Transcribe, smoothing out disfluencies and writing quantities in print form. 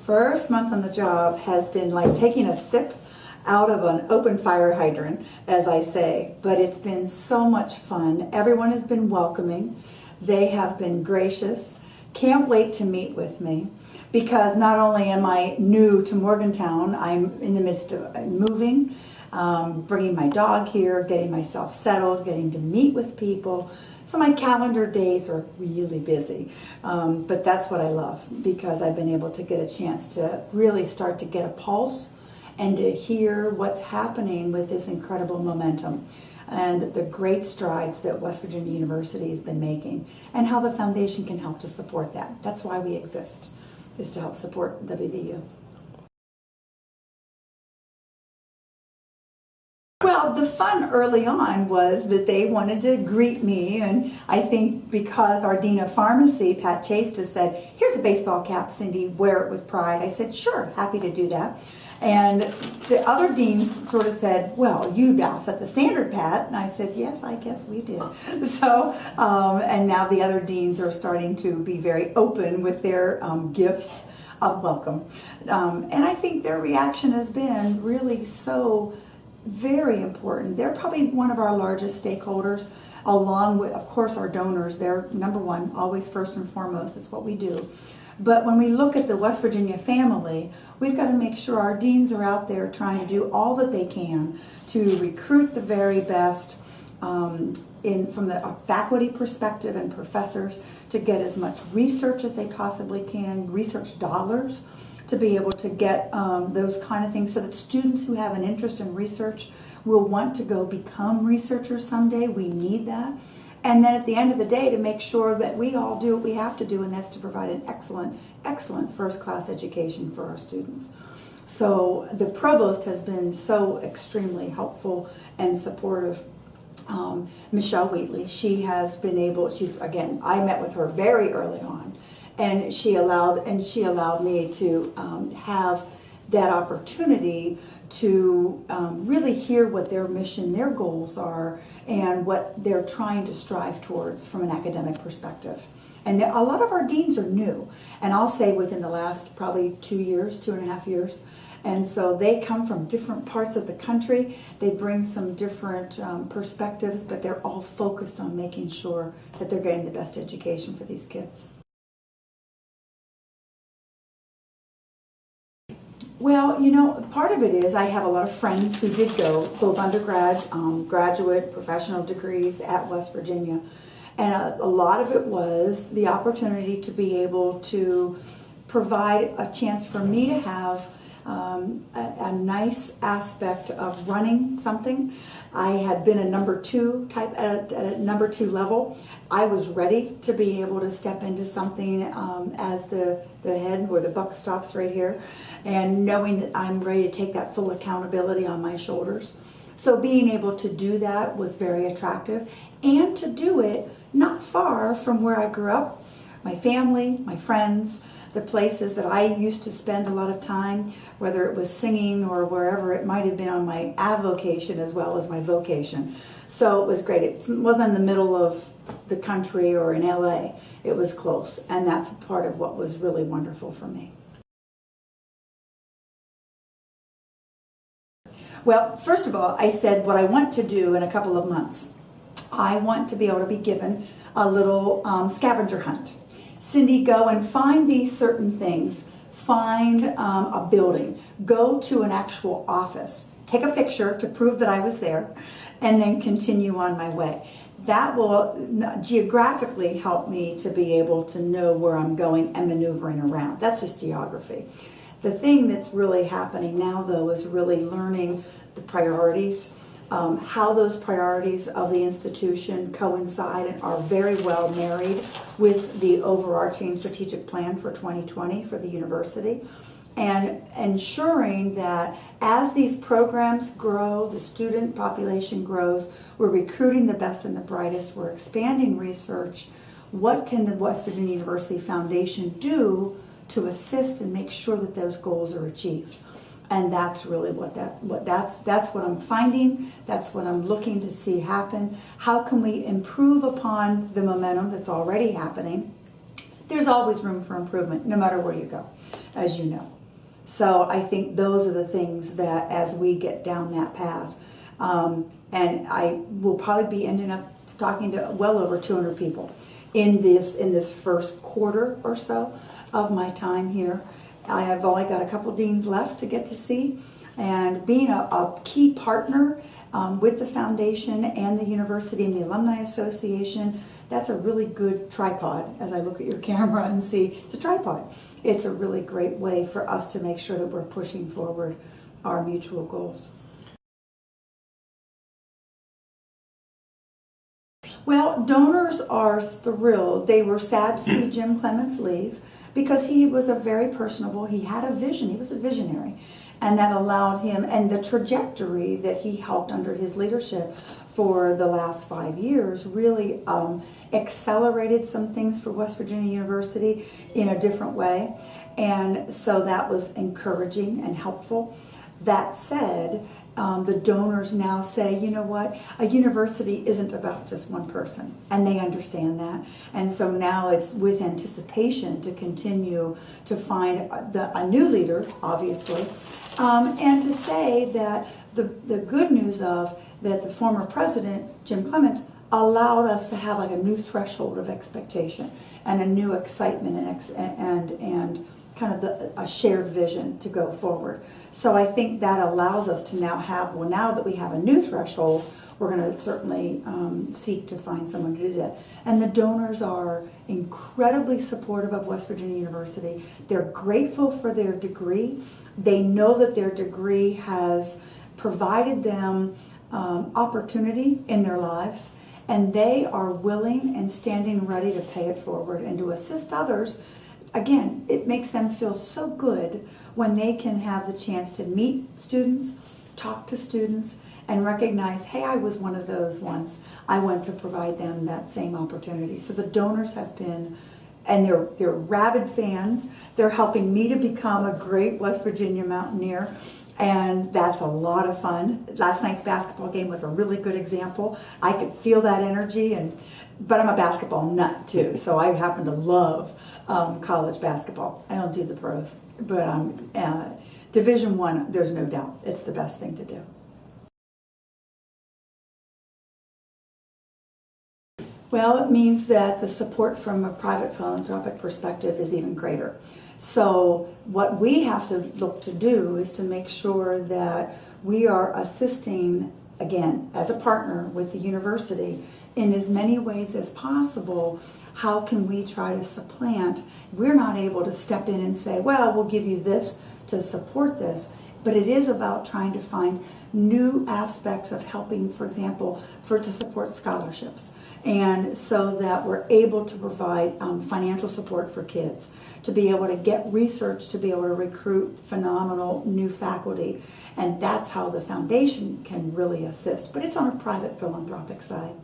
First month on the job has been like taking a sip out of an open fire hydrant, as I say, but it's been so much fun. Everyone has been welcoming. They have been gracious. Can't wait to meet with me, because not only am I new to Morgantown, I'm in the midst of moving, bringing my dog here, getting myself settled, getting to meet with people. So my calendar days are really busy, but that's what I love, because I've been able to get a chance to really start to get a pulse and to hear what's happening with this incredible momentum and the great strides that West Virginia University has been making, and how the foundation can help to support that. That's why we exist, is to help support WVU. Well, the fun early on was that they wanted to greet me, and I think because our Dean of Pharmacy, Pat Chase, just said, "Here's a baseball cap, Cindy, wear it with pride." I said, "Sure, happy to do that." And the other deans sort of said, "Well, you now set the standard, Pat." And I said, "Yes, I guess we did." So, and now the other deans are starting to be very open with their gifts of welcome. And I think their reaction has been really so very important. They're probably one of our largest stakeholders, along with, of course, our donors. They're number one, always first and foremost. It's what we do. But when we look at the West Virginia family, we've got to make sure our deans are out there trying to do all that they can to recruit the very best from the faculty perspective and professors, to get as much research as they possibly can, research dollars, to be able to get those kind of things, so that students who have an interest in research will want to go become researchers someday. We need that. And then at the end of the day, to make sure that we all do what we have to do, and that's to provide an excellent, excellent first-class education for our students. So the provost has been so extremely helpful and supportive. Michelle Wheatley, she has been able, again, I met with her very early on, and she allowed me to have that opportunity to really hear what their mission, their goals are, and what they're trying to strive towards from an academic perspective. And a lot of our deans are new, and I'll say within the last probably 2 years, 2.5 years. And so they come from different parts of the country. They bring some different perspectives, but they're all focused on making sure that they're getting the best education for these kids. Well, you know, part of it is I have a lot of friends who did go, both undergrad, graduate, professional degrees at West Virginia. And a lot of it was the opportunity to be able to provide a chance for me to have a nice aspect of running something. I had been a number two type at a number two level. I was ready to be able to step into something as the head, where the buck stops right here, and knowing that I'm ready to take that full accountability on my shoulders. So being able to do that was very attractive, and to do it not far from where I grew up, my family, my friends, the places that I used to spend a lot of time, whether it was singing or wherever it might have been on my avocation as well as my vocation. So it was great. It wasn't in the middle of the country or in LA. It was close, and that's part of what was really wonderful for me. Well, first of all, I said what I want to do in a couple of months. I want to be able to be given a little scavenger hunt. Cindy, go and find these certain things. Find a building. Go to an actual office. Take a picture to prove that I was there, and then continue on my way. That will geographically help me to be able to know where I'm going and maneuvering around. That's just geography. The thing that's really happening now, though, is really learning the priorities, how those priorities of the institution coincide and are very well married with the overarching strategic plan for 2020 for the university, and ensuring that as these programs grow, the student population grows, we're recruiting the best and the brightest, we're expanding research. What can the West Virginia University Foundation do to assist and make sure that those goals are achieved? And that's really that's what I'm finding. That's what I'm looking to see happen. How can we improve upon the momentum that's already happening? There's always room for improvement, no matter where you go. as you know. So I think those are the things that as we get down that path, and I will probably be ending up talking to well over 200 people in this first quarter or so of my time here. I have only got a couple deans left to get to see, and being a key partner with the foundation and the university and the Alumni Association, that's a really good tripod. As I look at your camera and see, it's a tripod. It's a really great way for us to make sure that we're pushing forward our mutual goals. Well, donors are thrilled. They were sad to see Jim Clements leave because he was a very personable, he had a vision, he was a visionary. And that allowed him, and the trajectory that he helped under his leadership for the last 5 years really accelerated some things for West Virginia University in a different way. And so that was encouraging and helpful. That said, the donors now say, you know what, a university isn't about just one person, and they understand that. And so now it's with anticipation to continue to find a new leader, obviously, and to say that the good news of that the former president, Jim Clements, allowed us to have like a new threshold of expectation and a new excitement and kind of a shared vision to go forward. So I think that allows us to now have, well, now that we have a new threshold, we're going to certainly seek to find someone to do that. And the donors are incredibly supportive of West Virginia University. They're grateful for their degree. They know that their degree has provided them opportunity in their lives, and they are willing and standing ready to pay it forward and to assist others. Again, it makes them feel so good when they can have the chance to meet students, talk to students, and recognize, hey, I was one of those once. I want to provide them that same opportunity. So the donors have been, and they're rabid fans. They're helping me to become a great West Virginia Mountaineer, and that's a lot of fun. Last night's basketball game was a really good example. I could feel that energy, but I'm a basketball nut too, so I happen to love college basketball. I don't do the pros, but Division I, there's no doubt, it's the best thing to do. Well, it means that the support from a private philanthropic perspective is even greater. So what we have to look to do is to make sure that we are assisting, again, as a partner with the university in as many ways as possible. How can we try to supplant? We're not able to step in and say, well, we'll give you this to support this. But it is about trying to find new aspects of helping, for example, to support scholarships. And so that we're able to provide financial support for kids, to be able to get research, to be able to recruit phenomenal new faculty. And that's how the foundation can really assist. But it's on a private philanthropic side.